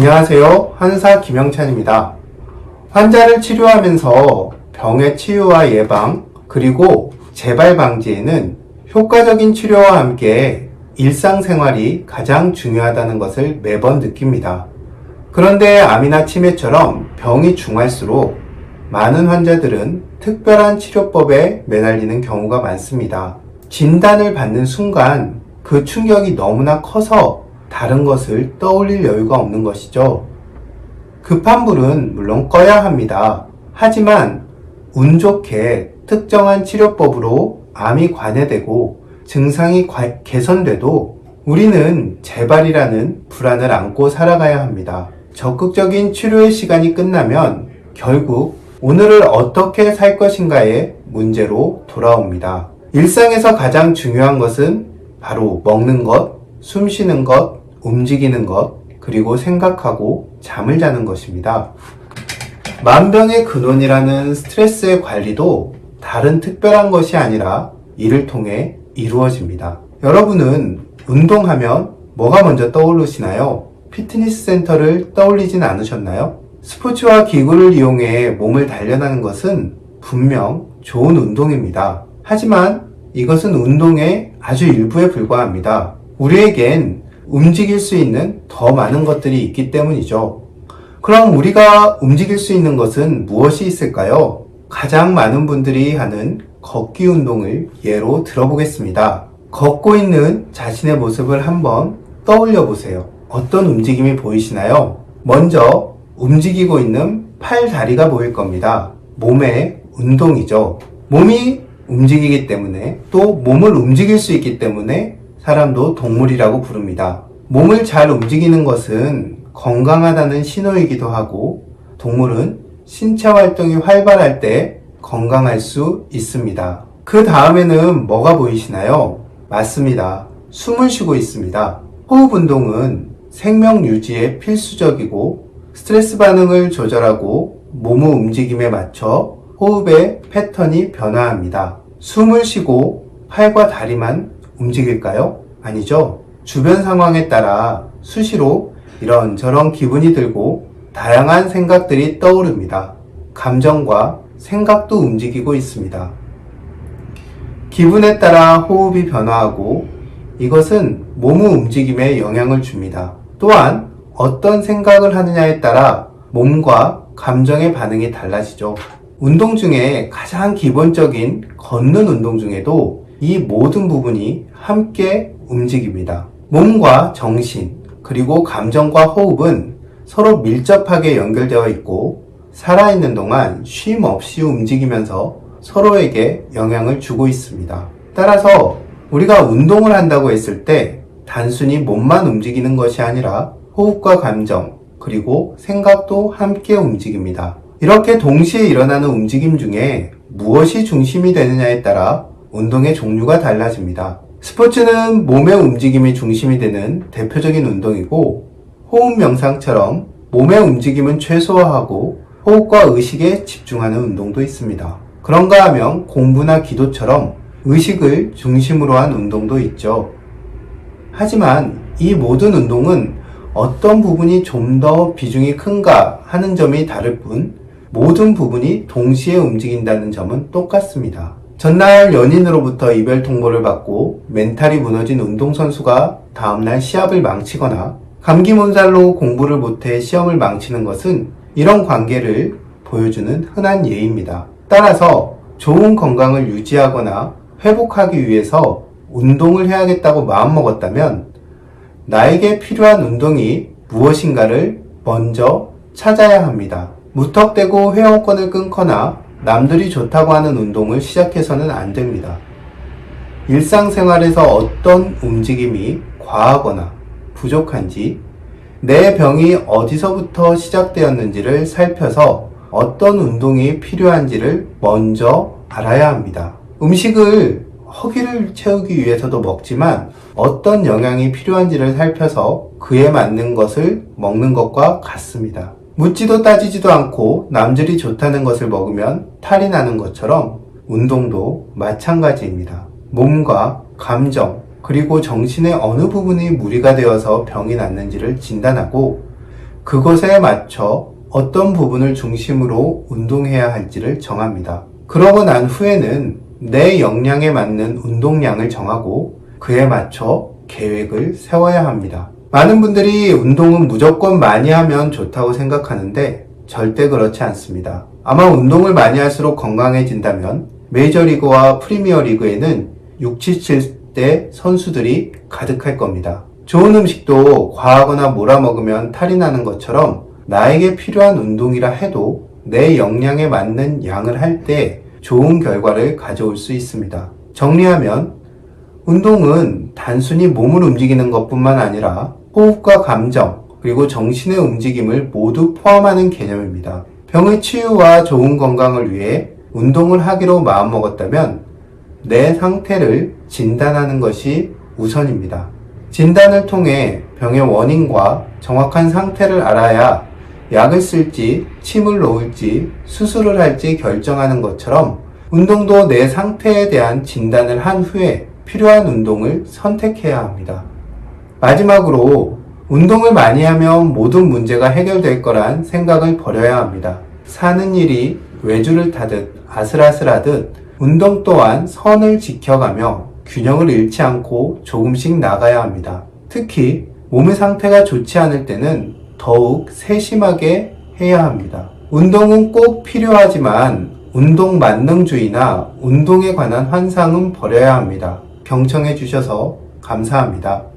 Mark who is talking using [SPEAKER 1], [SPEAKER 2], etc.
[SPEAKER 1] 안녕하세요. 한의사 김영찬입니다. 환자를 치료하면서 병의 치유와 예방, 그리고 재발 방지에는 효과적인 치료와 함께 일상생활이 가장 중요하다는 것을 매번 느낍니다. 그런데 암이나 치매처럼 병이 중할수록 많은 환자들은 특별한 치료법에 매달리는 경우가 많습니다. 진단을 받는 순간 그 충격이 너무나 커서 다른 것을 떠올릴 여유가 없는 것이죠. 급한 불은 물론 꺼야 합니다. 하지만 운 좋게 특정한 치료법으로 암이 관해되고 증상이 개선돼도 우리는 재발이라는 불안을 안고 살아가야 합니다. 적극적인 치료의 시간이 끝나면 결국 오늘을 어떻게 살 것인가의 문제로 돌아옵니다. 일상에서 가장 중요한 것은 바로 먹는 것, 숨 쉬는 것, 움직이는 것, 그리고 생각하고 잠을 자는 것입니다. 만병의 근원이라는 스트레스의 관리도 다른 특별한 것이 아니라 이를 통해 이루어집니다. 여러분은 운동하면 뭐가 먼저 떠오르시나요? 피트니스 센터를 떠올리진 않으셨나요? 스포츠와 기구를 이용해 몸을 단련하는 것은 분명 좋은 운동입니다. 하지만 이것은 운동의 아주 일부에 불과합니다. 우리에겐 움직일 수 있는 더 많은 것들이 있기 때문이죠. 그럼 우리가 움직일 수 있는 것은 무엇이 있을까요? 가장 많은 분들이 하는 걷기 운동을 예로 들어보겠습니다. 걷고 있는 자신의 모습을 한번 떠올려 보세요. 어떤 움직임이 보이시나요? 먼저 움직이고 있는 팔, 다리가 보일 겁니다. 몸의 운동이죠. 몸이 움직이기 때문에 또 몸을 움직일 수 있기 때문에 사람도 동물이라고 부릅니다. 몸을 잘 움직이는 것은 건강하다는 신호이기도 하고 동물은 신체 활동이 활발할 때 건강할 수 있습니다. 그 다음에는 뭐가 보이시나요? 맞습니다. 숨을 쉬고 있습니다. 호흡 운동은 생명 유지에 필수적이고 스트레스 반응을 조절하고 몸의 움직임에 맞춰 호흡의 패턴이 변화합니다. 숨을 쉬고 팔과 다리만 움직일까요? 아니죠. 주변 상황에 따라 수시로 이런저런 기분이 들고 다양한 생각들이 떠오릅니다. 감정과 생각도 움직이고 있습니다. 기분에 따라 호흡이 변화하고 이것은 몸의 움직임에 영향을 줍니다. 또한 어떤 생각을 하느냐에 따라 몸과 감정의 반응이 달라지죠. 운동 중에 가장 기본적인 걷는 운동 중에도 이 모든 부분이 함께 움직입니다. 몸과 정신, 그리고 감정과 호흡은 서로 밀접하게 연결되어 있고 살아있는 동안 쉼 없이 움직이면서 서로에게 영향을 주고 있습니다. 따라서 우리가 운동을 한다고 했을 때 단순히 몸만 움직이는 것이 아니라 호흡과 감정, 그리고 생각도 함께 움직입니다. 이렇게 동시에 일어나는 움직임 중에 무엇이 중심이 되느냐에 따라 운동의 종류가 달라집니다. 스포츠는 몸의 움직임이 중심이 되는 대표적인 운동이고 호흡 명상처럼 몸의 움직임은 최소화하고 호흡과 의식에 집중하는 운동도 있습니다. 그런가 하면 공부나 기도처럼 의식을 중심으로 한 운동도 있죠. 하지만 이 모든 운동은 어떤 부분이 좀 더 비중이 큰가 하는 점이 다를 뿐 모든 부분이 동시에 움직인다는 점은 똑같습니다. 전날 연인으로부터 이별 통보를 받고 멘탈이 무너진 운동선수가 다음날 시합을 망치거나 감기 몸살로 공부를 못해 시험을 망치는 것은 이런 관계를 보여주는 흔한 예입니다. 따라서 좋은 건강을 유지하거나 회복하기 위해서 운동을 해야겠다고 마음먹었다면 나에게 필요한 운동이 무엇인가를 먼저 찾아야 합니다. 무턱대고 회원권을 끊거나 남들이 좋다고 하는 운동을 시작해서는 안 됩니다. 일상생활에서 어떤 움직임이 과하거나 부족한지, 내 병이 어디서부터 시작되었는지를 살펴서 어떤 운동이 필요한지를 먼저 알아야 합니다. 음식을 허기를 채우기 위해서도 먹지만 어떤 영양이 필요한지를 살펴서 그에 맞는 것을 먹는 것과 같습니다. 묻지도 따지지도 않고 남들이 좋다는 것을 먹으면 탈이 나는 것처럼 운동도 마찬가지입니다. 몸과 감정, 그리고 정신의 어느 부분이 무리가 되어서 병이 났는지를 진단하고 그것에 맞춰 어떤 부분을 중심으로 운동해야 할지를 정합니다. 그러고 난 후에는 내 역량에 맞는 운동량을 정하고 그에 맞춰 계획을 세워야 합니다. 많은 분들이 운동은 무조건 많이 하면 좋다고 생각하는데 절대 그렇지 않습니다. 아마 운동을 많이 할수록 건강해진다면 메이저리그와 프리미어리그에는 60, 70대 선수들이 가득할 겁니다. 좋은 음식도 과하거나 몰아먹으면 탈이 나는 것처럼 나에게 필요한 운동이라 해도 내 역량에 맞는 양을 할 때 좋은 결과를 가져올 수 있습니다. 정리하면 운동은 단순히 몸을 움직이는 것뿐만 아니라 호흡과 감정, 그리고 정신의 움직임을 모두 포함하는 개념입니다. 병의 치유와 좋은 건강을 위해 운동을 하기로 마음먹었다면 내 상태를 진단하는 것이 우선입니다. 진단을 통해 병의 원인과 정확한 상태를 알아야 약을 쓸지, 침을 놓을지, 수술을 할지 결정하는 것처럼 운동도 내 상태에 대한 진단을 한 후에 필요한 운동을 선택해야 합니다. 마지막으로 운동을 많이 하면 모든 문제가 해결될 거란 생각을 버려야 합니다. 사는 일이 외주를 타듯 아슬아슬하듯 운동 또한 선을 지켜가며 균형을 잃지 않고 조금씩 나가야 합니다. 특히 몸의 상태가 좋지 않을 때는 더욱 세심하게 해야 합니다. 운동은 꼭 필요하지만 운동 만능주의나 운동에 관한 환상은 버려야 합니다. 경청해 주셔서 감사합니다.